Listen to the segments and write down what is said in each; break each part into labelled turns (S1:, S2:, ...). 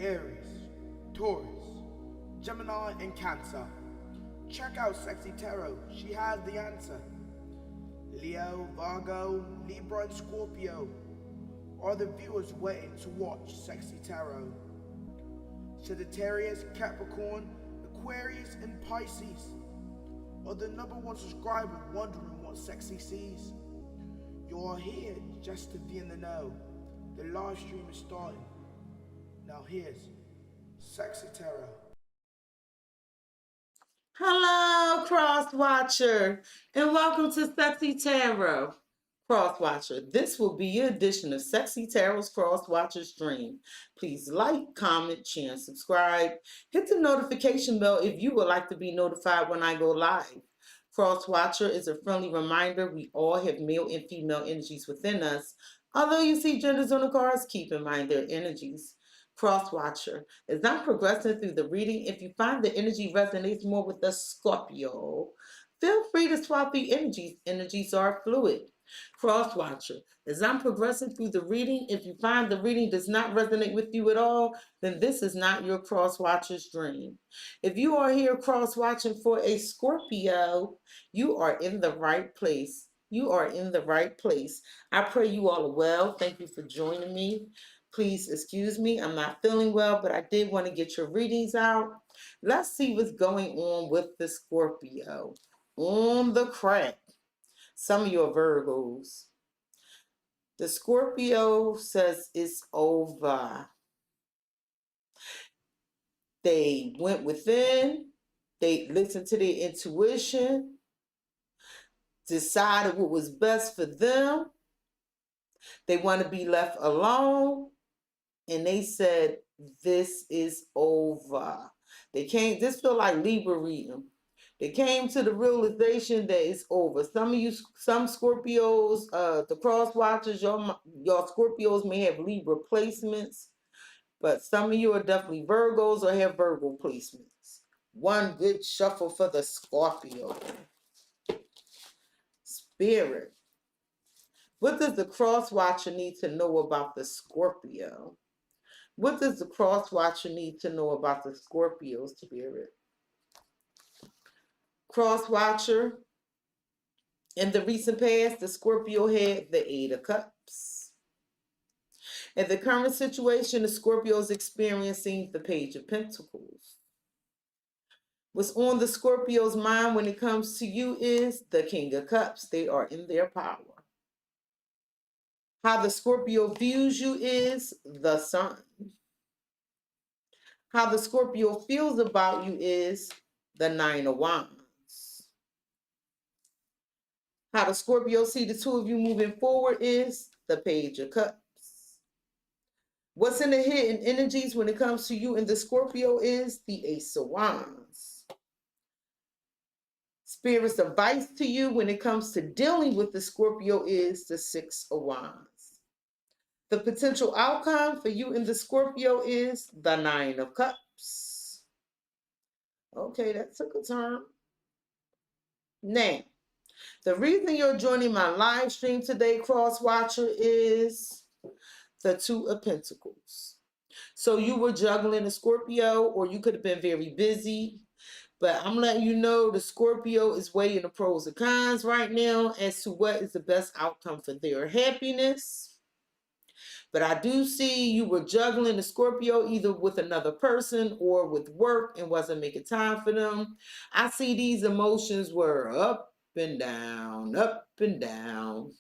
S1: Aries, Taurus, Gemini, and Cancer. Check out Cexxi Tarot, she has the answer. Leo, Virgo, Libra, and Scorpio are the viewers waiting to watch Cexxi Tarot. Sagittarius, Capricorn, Aquarius, and Pisces are the number one subscriber wondering what Cexxi sees. You are here just to be in the know. The live stream is starting. Now here's Cexxi Tarot.
S2: Hello, Cross-Watcher, and welcome to Cexxi Tarot. Cross-Watcher, this will be your edition of Cexxi Tarot's Cross-Watcher's Dream. Please like, comment, share, and subscribe. Hit the notification bell if you would like to be notified when I go live. Cross-Watcher is a friendly reminder we all have male and female energies within us. Although you see genders on the cards, keep in mind their energies. Cross-Watcher, as I'm progressing through the reading, if you find the energy resonates more with the Scorpio, feel free to swap the energies. Energies are fluid. Cross-Watcher, as I'm progressing through the reading, if you find the reading does not resonate with you at all, then this is not your Cross-Watcher's dream. If you are here cross-watching for a Scorpio, you are in the right place. You are in the right place. I pray you all are well. Thank you for joining me. Please excuse me, I'm not feeling well, but I did want to get your readings out. Let's see what's going on with the Scorpio. On the crack. Some of your Virgos. The Scorpio says it's over. They went within. They listened to their intuition. Decided what was best for them. They want to be left alone. And they said, this is over. They came, this feel like Libra reading. They came to the realization that it's over. Some of you, some Scorpios, the cross watchers, your Scorpios may have Libra placements, but some of you are definitely Virgos or have Virgo placements. One good shuffle for the Scorpio. Spirit. What does the cross watcher need to know about the Scorpio? What does the cross-watcher need to know about the Scorpio spirit? Cross-watcher, in the recent past, the Scorpio had the Eight of Cups. In the current situation, the Scorpio is experiencing the Page of Pentacles. What's on the Scorpio's mind when it comes to you is the King of Cups. They are in their power. How the Scorpio views you is the Sun. How the Scorpio feels about you is the Nine of Wands. How the Scorpio see the two of you moving forward is the Page of Cups. What's in the hidden energies when it comes to you and the Scorpio is the Ace of Wands. Spirit's advice to you when it comes to dealing with the Scorpio is the Six of Wands. The potential outcome for you in the Scorpio is the Nine of Cups. Okay, that took a turn. Now, the reason you're joining my live stream today, Cross-Watcher, is the Two of Pentacles. So you were juggling a Scorpio, or you could have been very busy. But I'm letting you know the Scorpio is weighing the pros and cons right now as to what is the best outcome for their happiness. But I do see you were juggling the Scorpio either with another person or with work and wasn't making time for them. I see these emotions were up and down, up and down.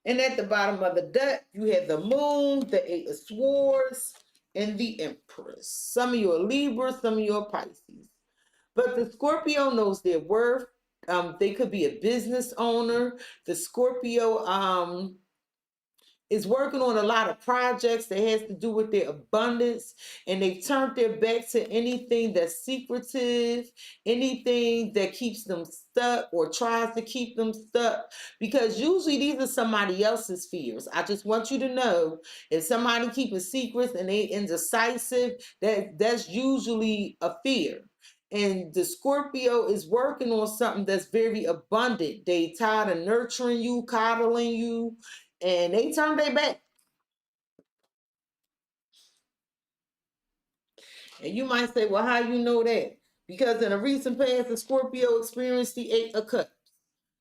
S2: And at the bottom of the deck, you have the Moon, the Eight of Swords, and the Empress. Some of you are Libra, some of you are Pisces. But the Scorpio knows their worth. They could be a business owner. The Scorpio is working on a lot of projects that has to do with their abundance, and they've turned their back to anything that's secretive, anything that keeps them stuck or tries to keep them stuck, because usually these are somebody else's fears. I just want you to know, if somebody keeping secrets and they indecisive, that's usually a fear. And the Scorpio is working on something that's very abundant. They tired of nurturing you, coddling you, and they turned their back. And you might say, well, how you know that? Because in a recent past, the Scorpio experienced the Eight of Cups.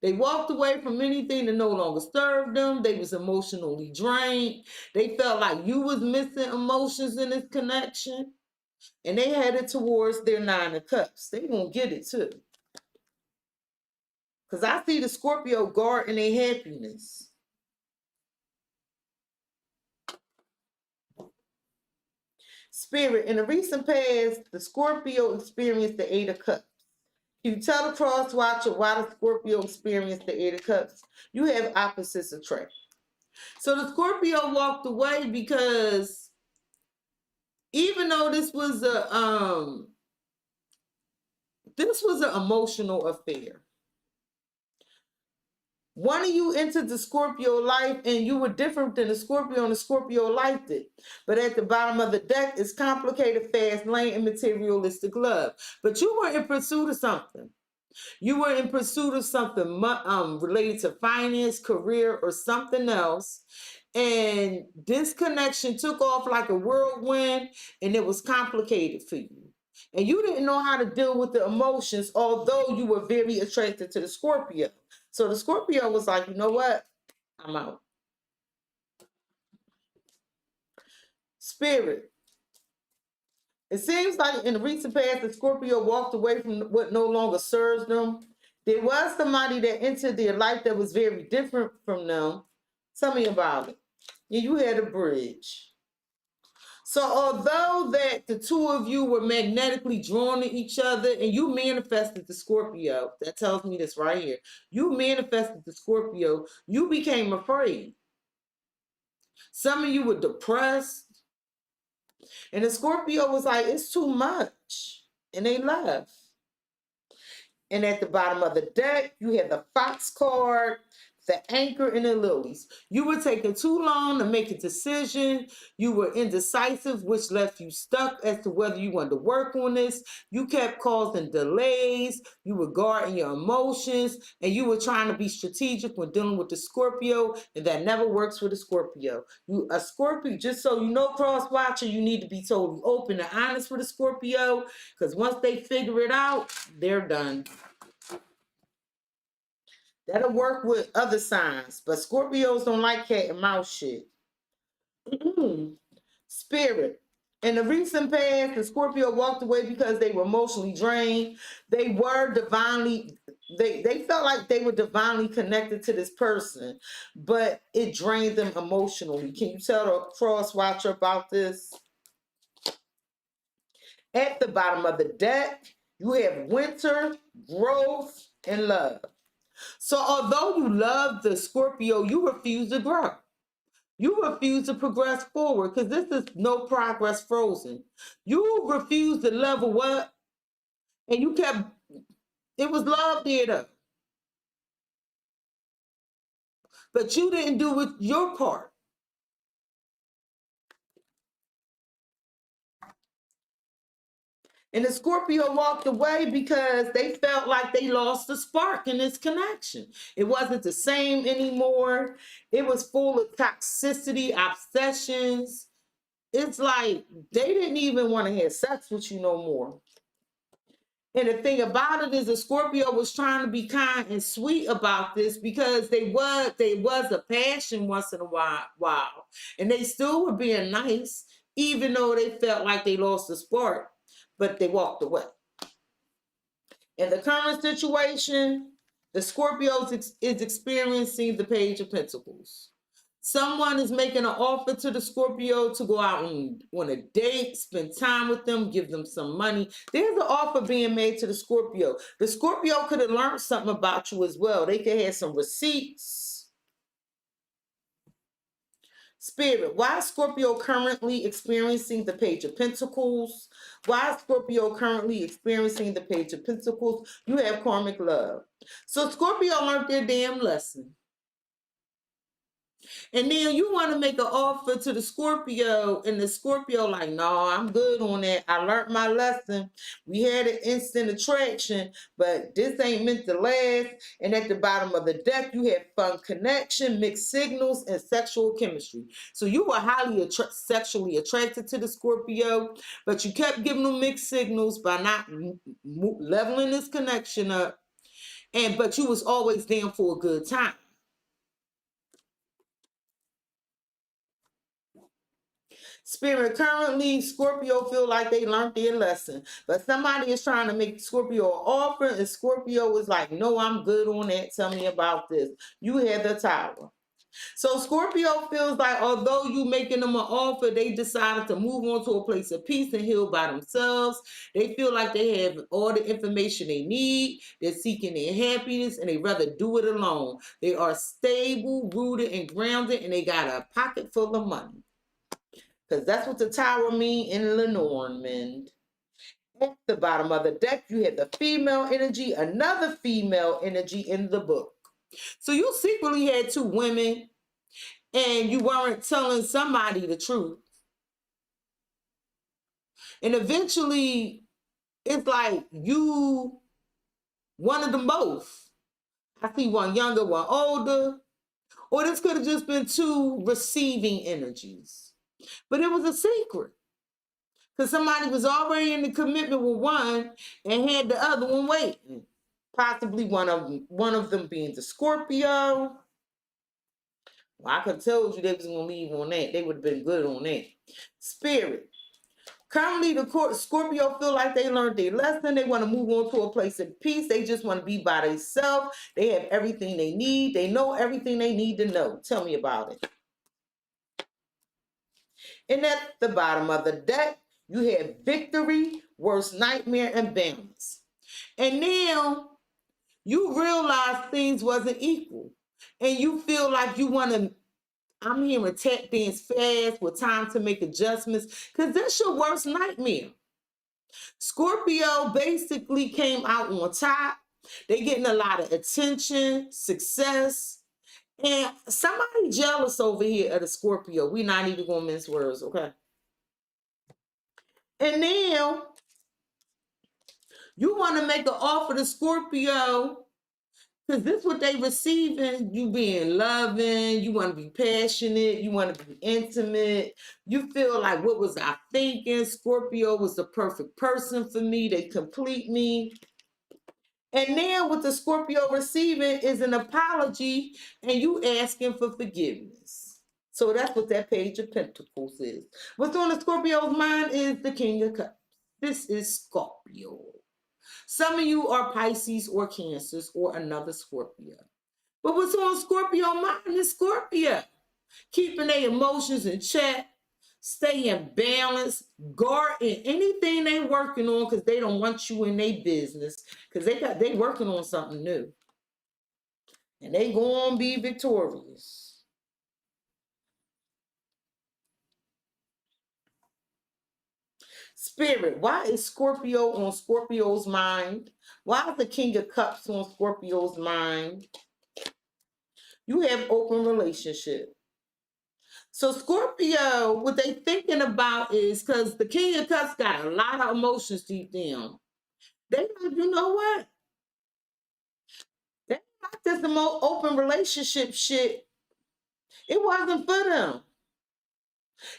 S2: They walked away from anything that no longer served them. They was emotionally drained. They felt like you was missing emotions in this connection. And they headed towards their Nine of Cups. They gonna get it too. Because I see the Scorpio guarding their happiness. Spirit, in the recent past, the Scorpio experienced the Eight of Cups. You tell the cross watcher why the Scorpio experienced the Eight of Cups. You have opposites attract. So the Scorpio walked away because even though this was an emotional affair. One of you entered the Scorpio life and you were different than the Scorpio, and the Scorpio liked it. But at the bottom of the deck is complicated, fast lane, and materialistic love. But you were in pursuit of something. You were in pursuit of something related to finance, career, or something else. And this connection took off like a whirlwind, and it was complicated for you. And you didn't know how to deal with the emotions, although you were very attracted to the Scorpio. So the Scorpio was like, you know what? I'm out. Spirit. It seems like in the recent past, the Scorpio walked away from what no longer serves them. There was somebody that entered their life that was very different from them. Tell me about it. Yeah, you had a bridge. So although that the two of you were magnetically drawn to each other and you manifested the Scorpio, that tells me this right here. You manifested the Scorpio, you became afraid. Some of you were depressed. And the Scorpio was like, it's too much. And they left. And at the bottom of the deck, you had the Fox card, the Anchor, and the Lilies. You were taking too long to make a decision. You were indecisive, which left you stuck as to whether you wanted to work on this. You kept causing delays. You were guarding your emotions, and you were trying to be strategic when dealing with the Scorpio, and that never works with a Scorpio. A Scorpio, just so you know, Cross Watcher, you need to be totally open and honest with a Scorpio, because once they figure it out, they're done. That'll work with other signs, but Scorpios don't like cat and mouse shit. Spirit. In the recent past, the Scorpio walked away because they were emotionally drained. They were they felt like they were divinely connected to this person, but it drained them emotionally. Can you tell the cross watcher about this? At the bottom of the deck, you have winter, growth, and love. So although you love the Scorpio, you refuse to grow. You refuse to progress forward because this is no progress frozen. You refuse to level up, and it was love there though. But you didn't do your part. And the Scorpio walked away because they felt like they lost the spark in this connection. It wasn't the same anymore. It was full of toxicity, obsessions. It's like they didn't even want to have sex with you no more. And the thing about it is the Scorpio was trying to be kind and sweet about this because they was a passion once in a while. And they still were being nice, even though they felt like they lost the spark. But they walked away. In the current situation, the Scorpio is experiencing the Page of Pentacles. Someone is making an offer to the Scorpio to go out on a date, spend time with them, give them some money. There's an offer being made to the Scorpio. The Scorpio could have learned something about you as well. They could have some receipts. Spirit, why is Scorpio currently experiencing the Page of Pentacles? Why is Scorpio currently experiencing the Page of Pentacles? You have karmic love. So Scorpio learned their damn lesson. And then you want to make an offer to the Scorpio, and the Scorpio like, no, I'm good on that. I learned my lesson. We had an instant attraction, but this ain't meant to last. And at the bottom of the deck, you have fun connection, mixed signals, and sexual chemistry. So you were highly sexually attracted to the Scorpio, but you kept giving them mixed signals by not leveling this connection up. But you was always down for a good time. Spirit, currently, Scorpio feel like they learned their lesson. But somebody is trying to make Scorpio an offer, and Scorpio is like, no, I'm good on that. Tell me about this. You had the Tower. So Scorpio feels like although you making them an offer, they decided to move on to a place of peace and heal by themselves. They feel like they have all the information they need. They're seeking their happiness, and they rather do it alone. They are stable, rooted, and grounded, and they got a pocket full of money. Because that's what the Tower mean in Lenormand. At the bottom of the deck, you have the female energy, another female energy in the book. So you secretly had two women, and you weren't telling somebody the truth. And eventually, it's like you wanted them both. I see one younger, one older. Or this could have just been two receiving energies. But it was a secret. Because somebody was already in the commitment with one and had the other one waiting. Possibly one of them being the Scorpio. Well, I could have told you they was going to leave on that. They would have been good on that. Spirit. Currently, the Scorpio feel like they learned their lesson. They want to move on to a place of peace. They just want to be by themselves. They have everything they need. They know everything they need to know. Tell me about it. And at the bottom of the deck, you have victory, worst nightmare, and balance. And now you realize things wasn't equal. And you feel like you want to, I'm hearing tap dance fast with time to make adjustments, because that's your worst nightmare. Scorpio basically came out on top. They're getting a lot of attention, success, and somebody jealous over here of the Scorpio. We're not even going to mince words, okay? And now, you want to make an offer to Scorpio, because this is what they receiving. You being loving, you want to be passionate, you want to be intimate. You feel like, what was I thinking? Scorpio was the perfect person for me. They complete me. And now what the Scorpio receiving is an apology, and you asking for forgiveness. So that's what that Page of Pentacles is. What's on the Scorpio's mind is the King of Cups. This is Scorpio. Some of you are Pisces or Cancers or another Scorpio. But what's on Scorpio mind is Scorpio. Keeping their emotions in check, staying balanced, guarding anything they working on, because they don't want you in their business, because they working on something new. And they gonna be victorious. Spirit, why is Scorpio on Scorpio's mind? Why is the King of Cups on Scorpio's mind? You have open relationship. So Scorpio, what they thinking about is, because the King of Cups got a lot of emotions deep down. They like, you know what? They like this open relationship shit. It wasn't for them.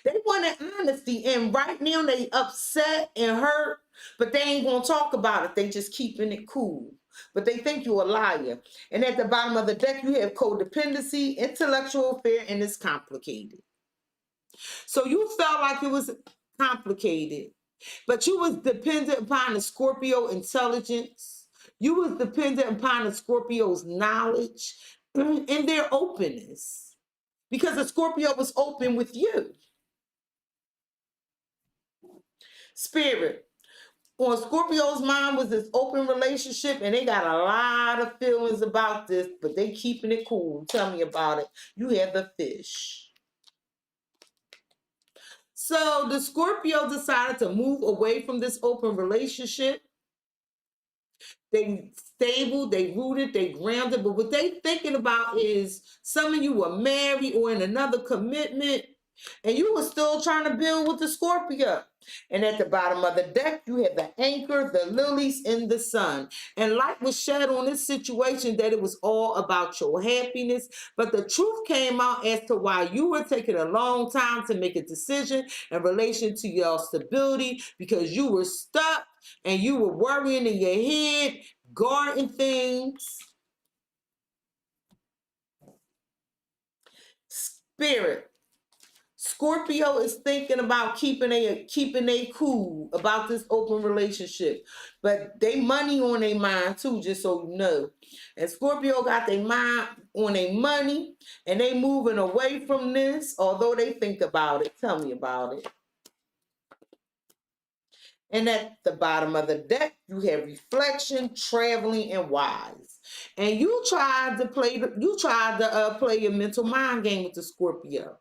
S2: They wanted honesty, and right now they upset and hurt, but they ain't gonna talk about it. They just keeping it cool. But they think you're a liar. And at the bottom of the deck, you have codependency, intellectual affair, and it's complicated. So you felt like it was complicated, but you was dependent upon the Scorpio intelligence. You was dependent upon the Scorpio's knowledge and their openness, because the Scorpio was open with you. Spirit, on Scorpio's mind was this open relationship, and they got a lot of feelings about this, but they keeping it cool. Tell me about it. You have the Fish. So the Scorpio decided to move away from this open relationship, They stable, they rooted, they grounded. But what they thinking about is some of you were married or in another commitment, and you were still trying to build with the Scorpio. And at the bottom of the deck, you have the anchor, the lilies, and the sun. And light was shed on this situation that it was all about your happiness. But the truth came out as to why you were taking a long time to make a decision in relation to your stability, because you were stuck and you were worrying in your head, guarding things. Spirit. Scorpio is thinking about keeping a cool about this open relationship, but they money on their mind too, just so you know. And Scorpio got their mind on their money, and they moving away from this, although they think about it. Tell me about it. And at the bottom of the deck, you have reflection, traveling, and wise. And you tried to play your mental mind game with the Scorpio.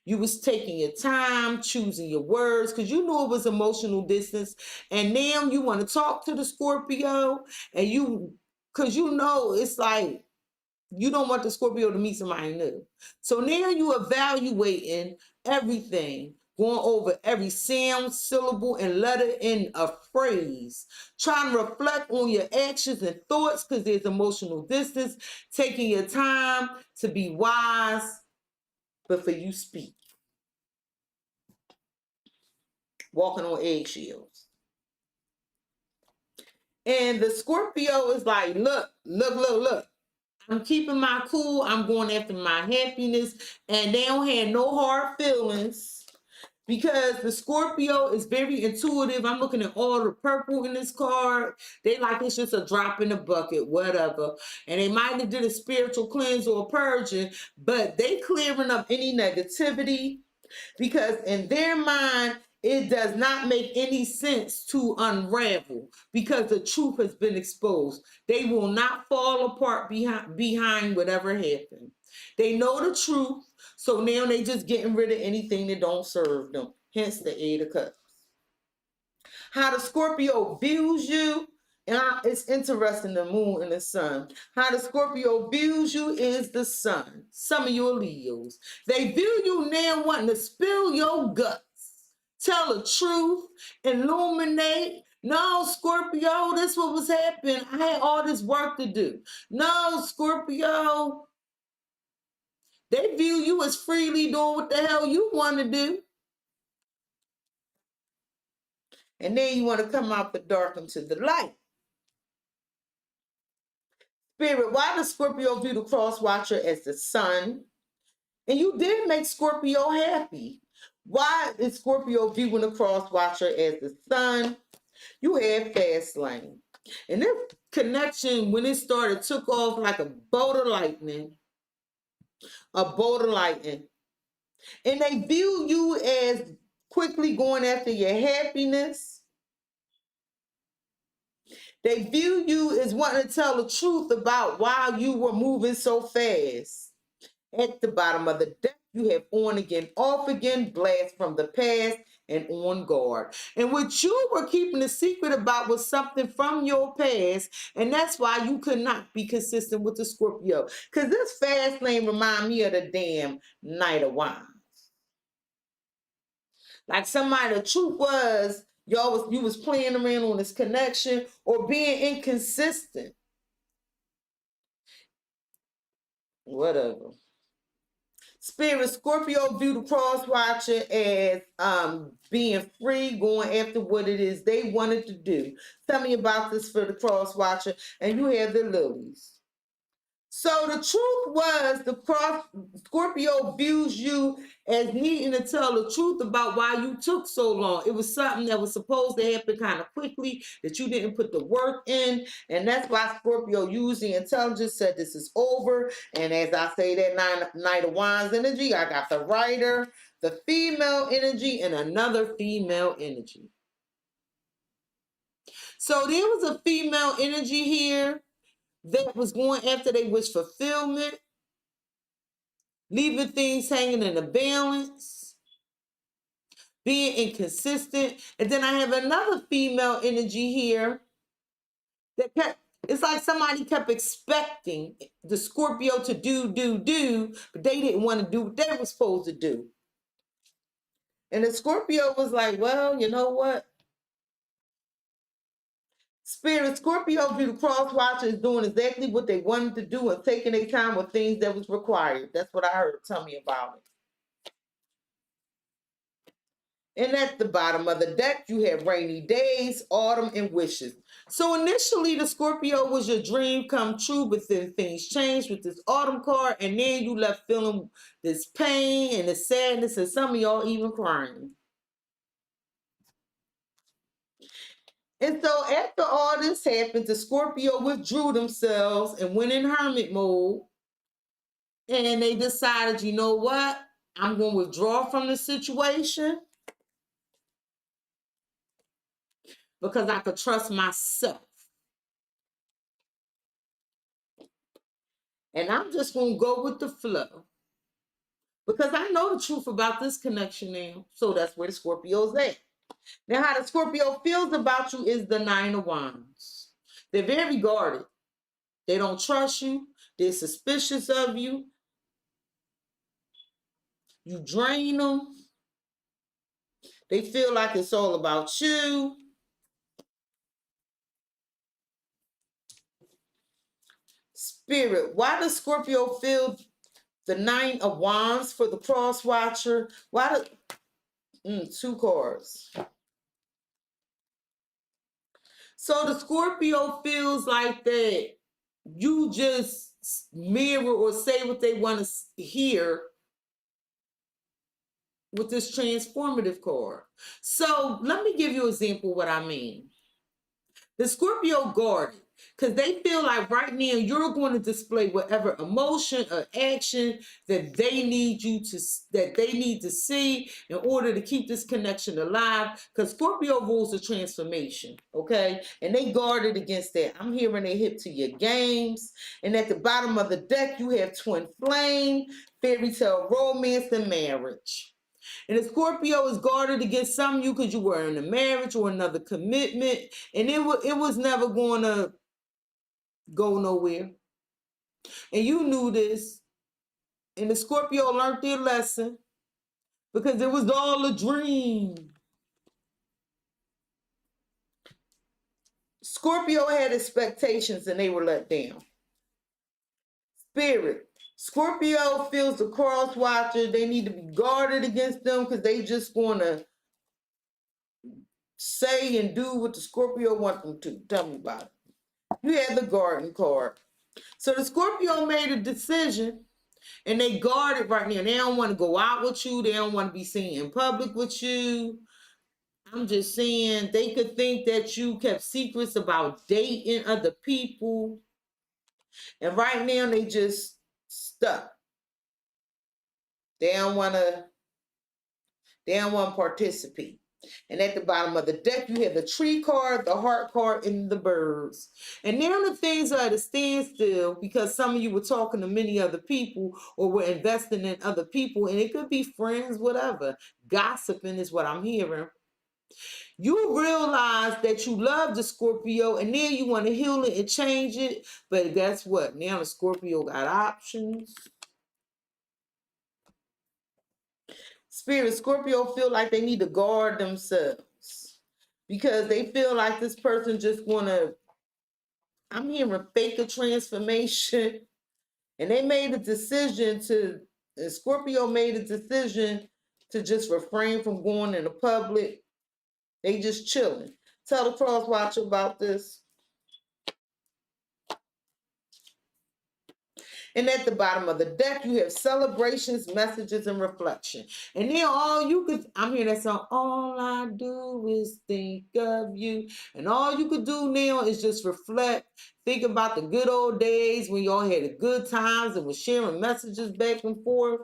S2: You was taking your time, choosing your words, because you knew it was emotional distance. And now you want to talk to the Scorpio, and because you know it's like you don't want the Scorpio to meet somebody new. So now you evaluating everything, going over every sound, syllable, and letter in a phrase, trying to reflect on your actions and thoughts because there's emotional distance, taking your time to be wise before you speak. Walking on eggshells. And the Scorpio is like, look. I'm keeping my cool. I'm going after my happiness. And they don't have no hard feelings because the Scorpio is very intuitive. I'm looking at all the purple in this card. They like it's just a drop in the bucket, whatever. And they might have did a spiritual cleanse or a purging, but they clearing up any negativity because in their mind, it does not make any sense to unravel because the truth has been exposed. They will not fall apart behind whatever happened. They know the truth, so now they just getting rid of anything that don't serve them. Hence the Eight of Cups. How the Scorpio views you, and it's interesting, the moon and the sun. How the Scorpio views you is the sun. Some of you are Leos. They view you now wanting to spill your guts. Tell the truth, illuminate. No, Scorpio, this what was happening. I had all this work to do. No, Scorpio, they view you as freely doing what the hell you want to do. And then you want to come out the dark into the light. Spirit, why does Scorpio view the Cross-Watcher as the sun? And you did make Scorpio happy. Why is Scorpio viewing the Cross-Watcher as the sun? You had fast lane. And this connection, when it started, took off like a bolt of lightning. A bolt of lightning. And they view you as quickly going after your happiness. They view you as wanting to tell the truth about why you were moving so fast. At the bottom of the deck, you have on again, off again, blast from the past, and on guard. And what you were keeping a secret about was something from your past, and that's why you could not be consistent with the Scorpio. Because this fast lane remind me of the damn Knight of Wands. Like somebody, the truth was, you was playing around on this connection or being inconsistent. Whatever. Spirit, Scorpio view the Cross-Watcher as being free, going after what it is they wanted to do. Tell me about this for the Cross-Watcher. And you have the lilies. So the truth was Scorpio views you as needing to tell the truth about why you took so long. It was something that was supposed to happen kind of quickly, that you didn't put the work in. And that's why Scorpio used the intelligence, said this is over. And as I say that Knight of Wands energy, I got the Rider, the female energy, and another female energy. So there was a female energy here that was going after their wish fulfillment, leaving things hanging in a balance, being inconsistent. And then I have another female energy here It's like somebody kept expecting the Scorpio to do, but they didn't want to do what they were supposed to do. And the Scorpio was like, well, you know what? Spirit Scorpio view the cross watcher is doing exactly what they wanted to do and taking their time with things that was required. That's what I heard. Tell me about it. And at the bottom of the deck, you have rainy days, autumn, and wishes. So initially, the Scorpio was your dream come true, but then things changed with this autumn card, and then you left feeling this pain and the sadness, and some of y'all even crying. And so after all this happened, the Scorpio withdrew themselves and went in hermit mode, and they decided, you know what? I'm going to withdraw from the situation because I could trust myself. And I'm just going to go with the flow because I know the truth about this connection now. So that's where the Scorpio's at. Now, how the Scorpio feels about you is the Nine of Wands. They're very guarded. They don't trust you. They're suspicious of you. You drain them. They feel like it's all about you. Spirit, why does Scorpio feel the Nine of Wands for the Cross Watcher? Why do two cards? So the Scorpio feels like that you just mirror or say what they want to hear with this transformative card. So let me give you an example of what I mean. The Scorpio guarded because they feel like right now you're going to display whatever emotion or action that they need to see in order to keep this connection alive. Because Scorpio rules the transformation, okay? And they guarded against that. I'm hearing they hip to your games. And at the bottom of the deck, you have twin flame, fairy tale romance, and marriage. And the Scorpio is guarded against some of you because you were in a marriage or another commitment, and it was never going to go nowhere. And you knew this, and the Scorpio learned their lesson because it was all a dream. Scorpio had expectations and they were let down. Spirit. Scorpio feels the cross watcher. They need to be guarded against them because they just going to say and do what the Scorpio want them to. Tell me about it. You had the garden card. So the Scorpio made a decision and they guarded right now. They don't want to go out with you. They don't want to be seen in public with you. I'm just saying they could think that you kept secrets about dating other people. And right now they just stuck. They don't want to participate. And at the bottom of the deck, you have the tree card, the heart card, and the birds. And now the things are at a standstill because some of you were talking to many other people or were investing in other people. And it could be friends, whatever. Gossiping is what I'm hearing. You realize that you love the Scorpio and then you want to heal it and change it. But guess what? Now the Scorpio got options. Spirit, Scorpio feel like they need to guard themselves because they feel like this person just want to, I'm hearing fake a transformation. And they made a decision Scorpio made a decision to just refrain from going in the public. They just chilling. Tell the cross watcher about this. And at the bottom of the deck, you have celebrations, messages, and reflection. And then I'm hearing that song, all I do is think of you. And all you could do now is just reflect, think about the good old days when y'all had the good times and was sharing messages back and forth.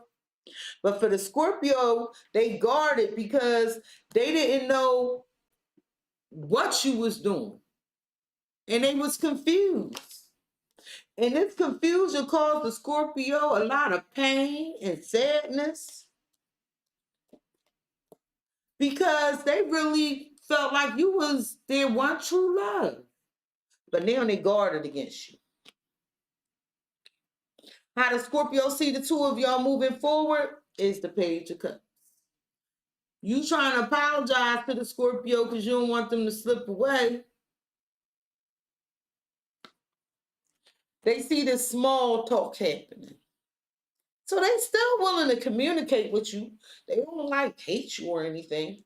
S2: But for the Scorpio, they guarded because they didn't know what you was doing. And they was confused. And this confusion caused the Scorpio a lot of pain and sadness because they really felt like you was their one true love. but now they guarded against you. How the Scorpio see the two of y'all moving forward is the Page of Cups. You trying to apologize to the Scorpio because you don't want them to slip away. They see this small talk happening. So they still willing to communicate with you. They don't like hate you or anything.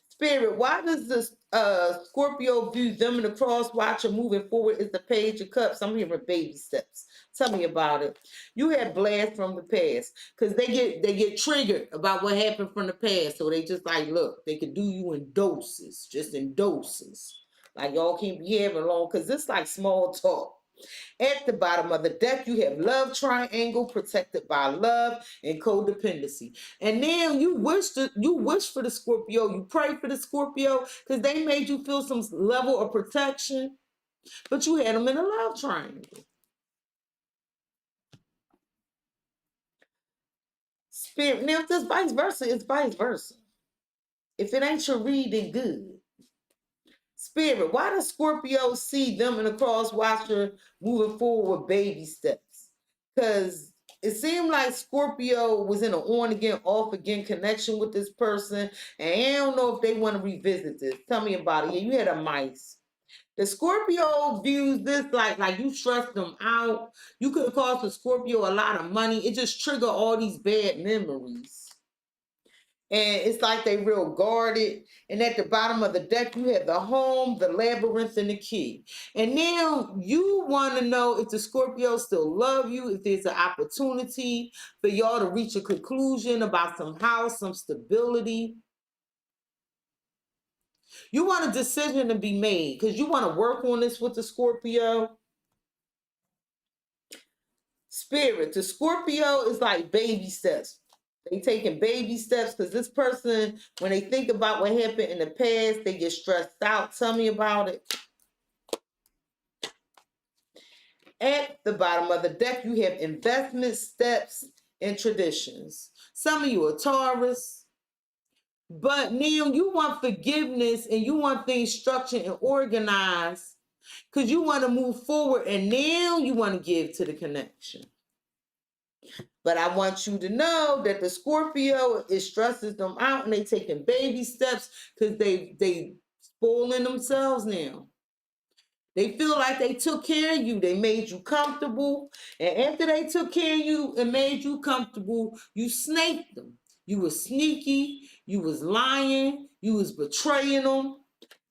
S2: Spirit, why does this Scorpio view them in the cross watcher moving forward is the Page of Cups? I'm hearing baby steps. Tell me about it. You had blast from the past because they get triggered about what happened from the past. So they just like, look, they could do you in doses, just in doses. Like y'all can't be having long because it's like small talk. At the bottom of the deck, you have love triangle protected by love and codependency. And now you wish for the Scorpio, you pray for the Scorpio because they made you feel some level of protection, but you had them in a love triangle. Spirit, now if this vice versa, it's vice versa. If it ain't your read, then good. Spirit, why does Scorpio see them in the cross watcher moving forward with baby steps? Because it seemed like Scorpio was in an on again, off again connection with this person, and I don't know if they want to revisit this. Tell me about it. Yeah, you had a mice. The Scorpio views this like you stressed them out. You could have cost the Scorpio a lot of money. It just triggered all these bad memories. And it's like they real guarded. And at the bottom of the deck, you have the home, the labyrinth, and the key. And now you want to know if the Scorpio still love you, if there's an opportunity for y'all to reach a conclusion about some house, some stability. You want a decision to be made because you want to work on this with the Scorpio. Spirit, the Scorpio is like baby steps. They taking baby steps because this person, when they think about what happened in the past, they get stressed out. Tell me about it. At the bottom of the deck, you have investment steps and traditions. Some of you are Taurus, but now you want forgiveness and you want things structured and organized because you want to move forward and now you want to give to the connection. But I want you to know that the Scorpio, it stresses them out and they taking baby steps because they spoiling themselves now. They feel like they took care of you. They made you comfortable. And after they took care of you and made you comfortable, you snaked them. You was sneaky. You was lying. You was betraying them.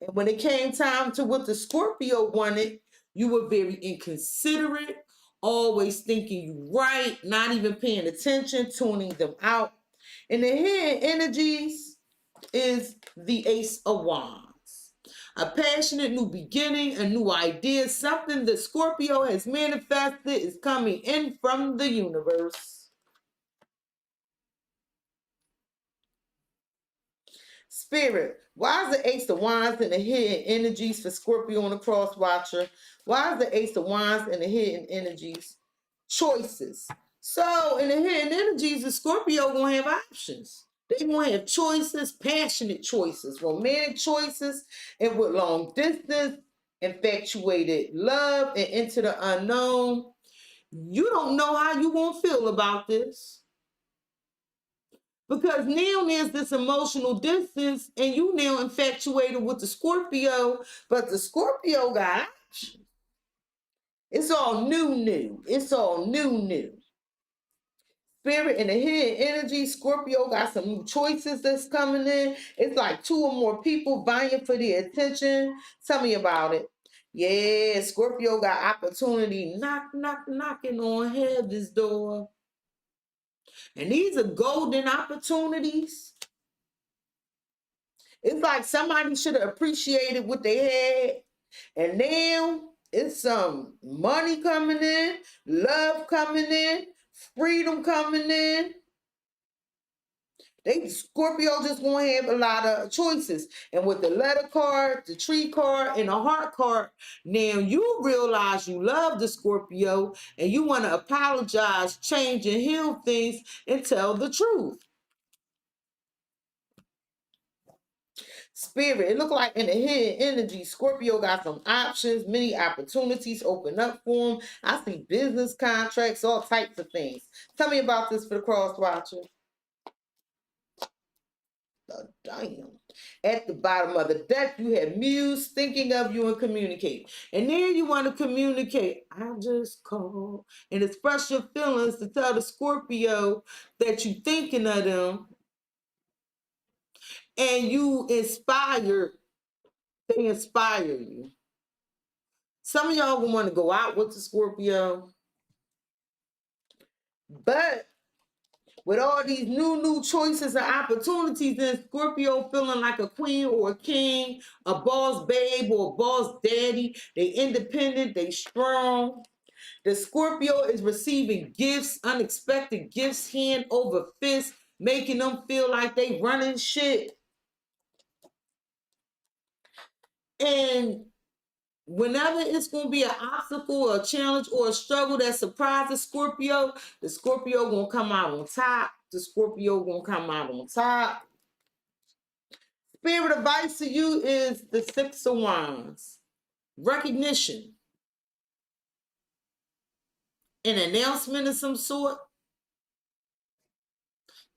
S2: And when it came time to what the Scorpio wanted, you were very inconsiderate, always thinking you right, not even paying attention, tuning them out. And the hidden energies is the Ace of Wands. A passionate new beginning, a new idea, something that Scorpio has manifested is coming in from the universe. Spirit, why is the Ace of Wands and the hidden energies for Scorpio on the cross watcher? Why is the Ace of Wands and the hidden energies? Choices. So in the hidden energies, the Scorpio gonna have options. They gonna have choices, passionate choices, romantic choices, and with long distance, infatuated love, and into the unknown. You don't know how you gonna feel about this. Because now there's this emotional distance and you now infatuated with the Scorpio, but the Scorpio got options. It's all new. It's all new. Spirit and the hidden energy, Scorpio got some new choices that's coming in. It's like two or more people vying for the attention. Tell me about it. Yeah, Scorpio got opportunity knocking on heaven's door. And these are golden opportunities. It's like somebody should have appreciated what they had. And now it's some money coming in, love coming in, freedom coming in. Scorpio just gonna have a lot of choices. And with the letter card, the tree card, and the heart card, now you realize you love the Scorpio and you want to apologize, change, and heal things and tell the truth. Spirit, it looked like in the hidden energy, Scorpio got some options, many opportunities open up for him. I see business contracts, all types of things. Tell me about this for the cross watcher. Damn. At the bottom of the deck, you have Muse thinking of you and communicate. And then you want to communicate. I just call and express your feelings to tell the Scorpio that you're thinking of them. And you inspire, they inspire you. Some of y'all will want to go out with the Scorpio. But with all these new choices and opportunities, then Scorpio feeling like a queen or a king, a boss babe or a boss daddy. They independent, they strong. The Scorpio is receiving gifts, unexpected gifts, hand over fist, making them feel like they running shit. And whenever it's going to be an obstacle or a challenge or a struggle that surprises Scorpio, the Scorpio going to come out on top. The Scorpio going to come out on top. Spirit advice to you is the Six of Wands. Recognition. An announcement of some sort.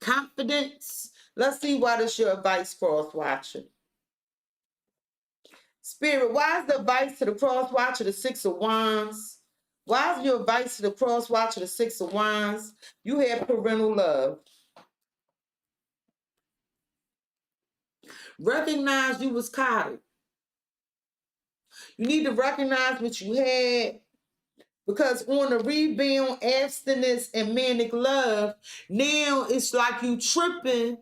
S2: Confidence. Let's see why this your advice, cross watcher. Spirit, why is the advice to the cross watcher the Six of Wands? Why is your advice to the cross watcher the Six of Wands? You have parental love. Recognize you was coddled. You need to recognize what you had, because on the rebound, abstinence, and manic love, now it's like you tripping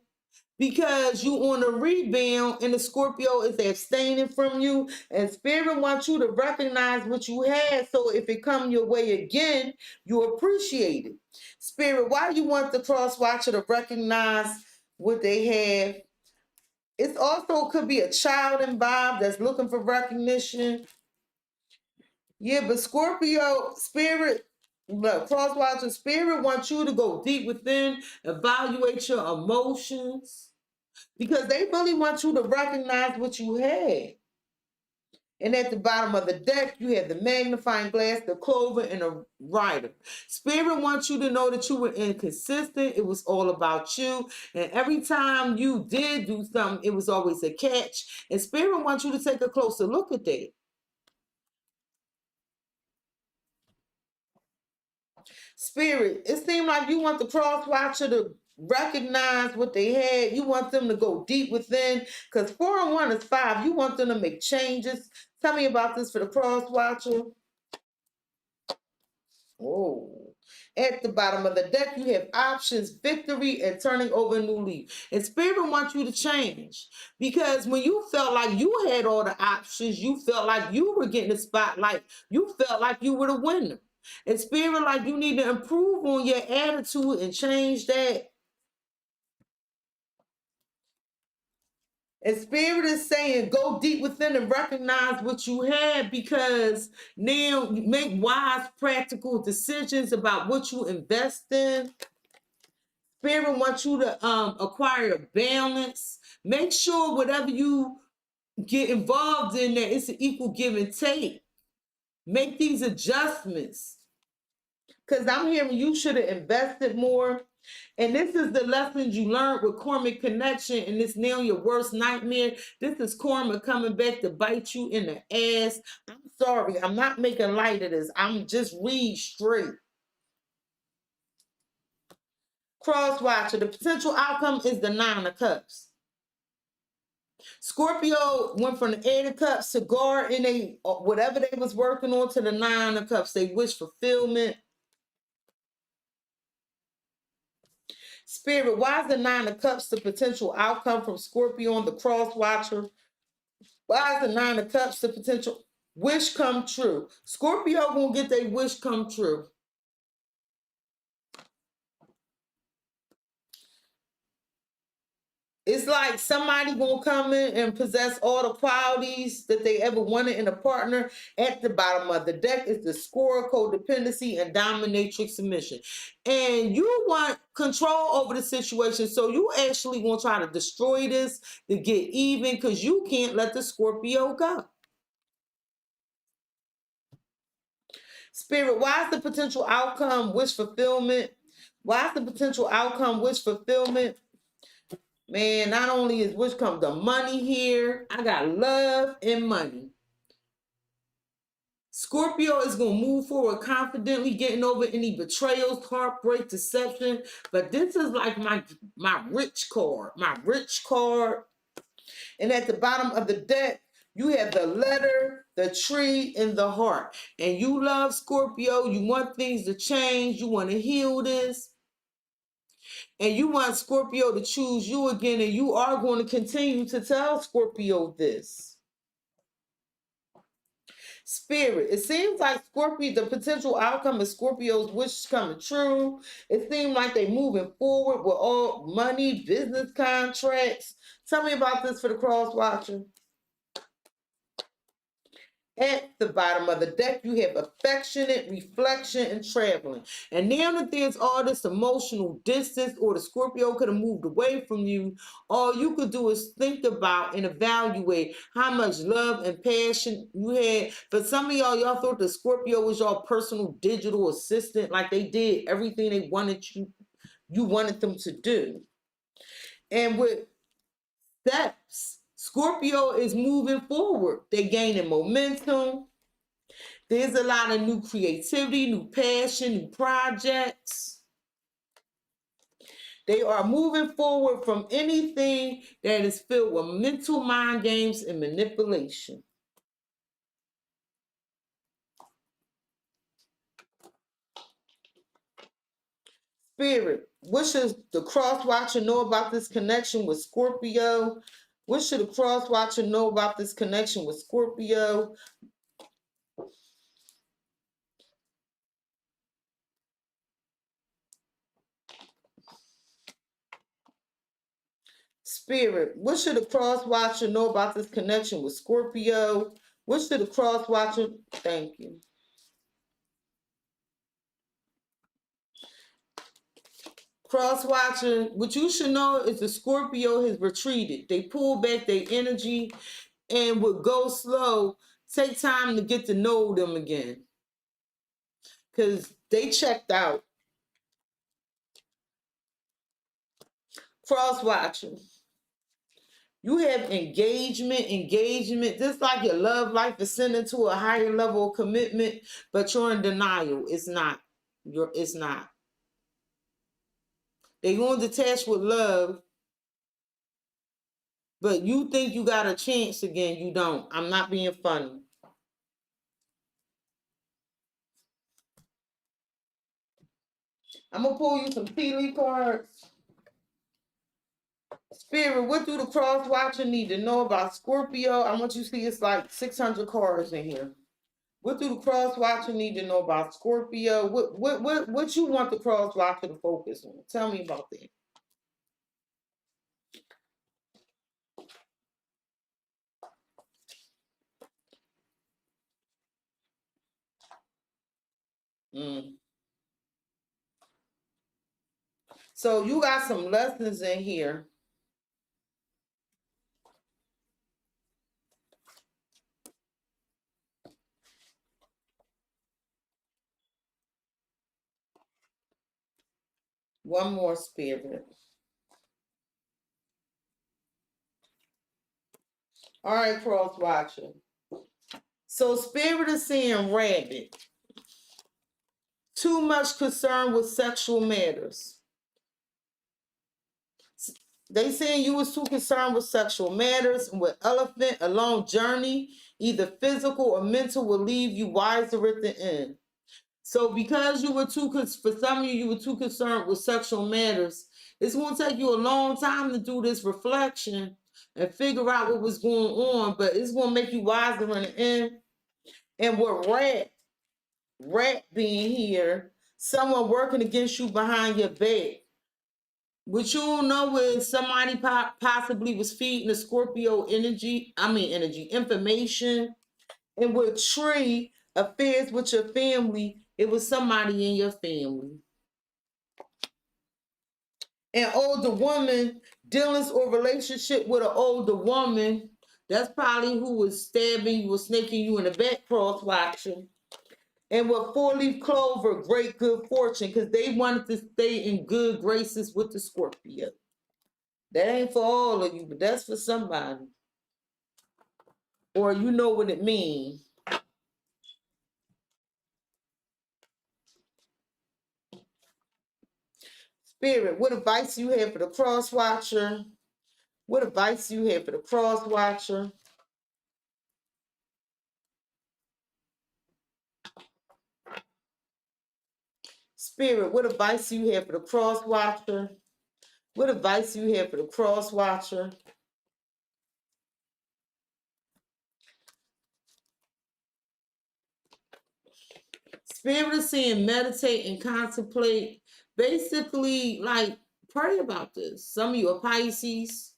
S2: because you on a rebound and the Scorpio is abstaining from you, and Spirit wants you to recognize what you had, so if it come your way again, you appreciate it. Spirit, why you want the cross watcher to recognize what they have? It also could be a child involved that's looking for recognition. Yeah, but Scorpio, Spirit, look, cross watcher, Spirit wants you to go deep within, evaluate your emotions, because they really want you to recognize what you had. And at the bottom of the deck, you have the magnifying glass, the clover, and a rider. Spirit wants you to know that you were inconsistent. It was all about you. And every time you did do something, it was always a catch. And Spirit wants you to take a closer look at that. Spirit, it seemed like you want the cross watcher to recognize what they had. You want them to go deep within, because 4 and 1 is 5. You want them to make changes. Tell me about this for the cross watcher. Oh, at the bottom of the deck, you have options, victory, and turning over a new leaf. And Spirit wants you to change, because when you felt like you had all the options, you felt like you were getting the spotlight, you felt like you were the winner. And Spirit, like, you need to improve on your attitude and change that. And Spirit is saying, go deep within and recognize what you had, because now you make wise, practical decisions about what you invest in. Spirit wants you to acquire a balance. Make sure whatever you get involved in, that it's an equal give and take. Make these adjustments, because I'm hearing you should have invested more. And this is the lessons you learned with karmic connection, and it's now your worst nightmare. This is karma coming back to bite you in the ass. I'm sorry, I'm not making light of this. I'm just read straight. Cross watcher, the potential outcome is the 9 of Cups. Scorpio went from the 8 of Cups to guard, and they whatever they was working on, to the 9 of Cups. They wish fulfillment. Spirit, why is the 9 of Cups the potential outcome from Scorpio on the cross watcher? Why is the 9 of Cups the potential wish come true? Scorpio gonna get their wish come true. It's like somebody gonna come in and possess all the qualities that they ever wanted in a partner. At the bottom of the deck is the score, codependency, and dominatrix submission. And you want control over the situation, so you actually gonna try to destroy this to get even because you can't let the Scorpio go. Spirit, why is the potential outcome wish fulfillment? Why is the potential outcome wish fulfillment? Man, not only is which comes the money here, I got love and money. Scorpio is going to move forward confidently, getting over any betrayals, heartbreak, deception. But this is like my rich card, my rich card. And at the bottom of the deck, you have the letter, the tree, and the heart. And you love Scorpio. You want things to change. You want to heal this. And you want Scorpio to choose you again, and you are going to continue to tell Scorpio this. Spirit, it seems like Scorpio, the potential outcome of Scorpio's wish coming true. It seems like they're moving forward with all money, business contracts. Tell me about this for the cross watcher. At the bottom of the deck, you have affectionate, reflection, and traveling. And now that there's all this emotional distance, or the Scorpio could have moved away from you, all you could do is think about and evaluate how much love and passion you had. For some of y'all thought the Scorpio was your personal digital assistant, like they did everything they wanted you wanted them to do. And with steps, Scorpio is moving forward. They're gaining momentum. There's a lot of new creativity, new passion, new projects. They are moving forward from anything that is filled with mental mind games and manipulation. Spirit, what should the cross watcher know about this connection with Scorpio? What should the cross watcher know about this connection with Scorpio? Spirit, what should the cross watcher know about this connection with Scorpio? What should the cross watcher, thank you. Cross watcher, what you should know is the Scorpio has retreated. They pull back their energy and would go slow, take time to get to know them again. Because they checked out. Cross watcher, you have engagement, just like your love life is sending to a higher level of commitment, but you're in denial. It's not. It's not. They're going to detach with love, but you think you got a chance again. You don't. I'm not being funny. I'm going to pull you some tea leaf cards. Spirit, what do the cross watcher need to know about Scorpio? I want you to see it's like 600 cards in here. What do the cross watcher need to know about Scorpio? What you want the cross watcher to focus on? Tell me about that. So you got some lessons in here. One more, Spirit. All right, cross watcher. So Spirit is saying rabbit. Too much concern with sexual matters. They saying you was too concerned with sexual matters, and with elephant, a long journey, either physical or mental, will leave you wiser at the end. So because you were for some of you were too concerned with sexual matters, it's going to take you a long time to do this reflection and figure out what was going on, but it's going to make you wiser in the end. And with rat being here, someone working against you behind your back. What you don't know is somebody possibly was feeding the Scorpio information. And with tree, affairs with your family, it was somebody in your family. An older woman, dealings or relationship with an older woman, that's probably who was stabbing you or snaking you in the back, cross watching. And with four-leaf clover, great good fortune, because they wanted to stay in good graces with the Scorpio. That ain't for all of you, but that's for somebody. Or you know what it means. Spirit, what advice you have for the cross watcher? What advice you have for the cross watcher? Spirit, what advice you have for the cross watcher? What advice you have for the cross watcher? Spirit is saying meditate and contemplate. Basically, like, pray about this. Some of you are Pisces,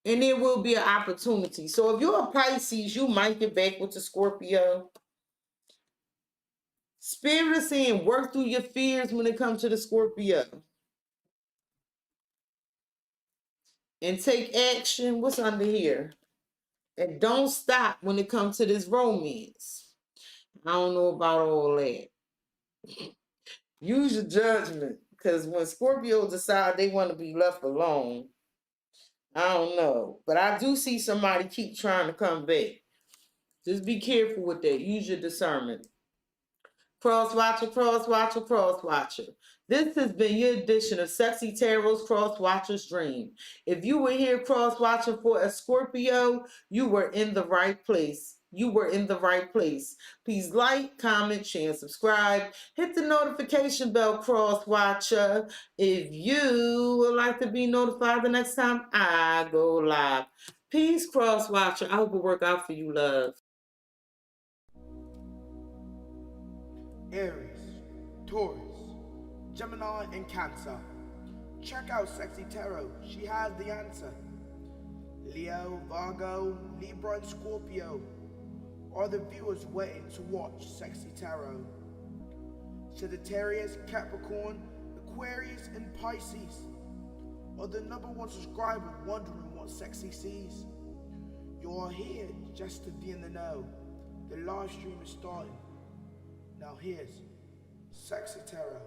S2: and there will be an opportunity. So if you're a Pisces, you might get back with the Scorpio. Spirit is saying work through your fears when it comes to the Scorpio. And take action. What's under here? And don't stop when it comes to this romance. I don't know about all that. Use your judgment. Because when Scorpios decide they want to be left alone, I don't know. But I do see somebody keep trying to come back. Just be careful with that. Use your discernment. Cross Watcher, Cross Watcher, Cross Watcher. This has been your edition of Cexxi Tarot's Cross Watcher's Dream. If you were here cross watching for a Scorpio, you were in the right place. You were in the right place. Please like, comment, share, and subscribe. Hit the notification bell, Cross Watcher, if you would like to be notified the next time I go live. Peace, Cross Watcher. I hope it work out for you, love.
S1: Aries, Taurus, Gemini, and Cancer. Check out Cexxi Tarot. She has the answer. Leo, Virgo, Libra, and Scorpio are the viewers waiting to watch Cexxi Tarot. Sagittarius, Capricorn, Aquarius, and Pisces are the #1 subscriber wondering what Cexxi sees. You are here just to be in the know. The live stream is starting. Now here's Cexxi Tarot.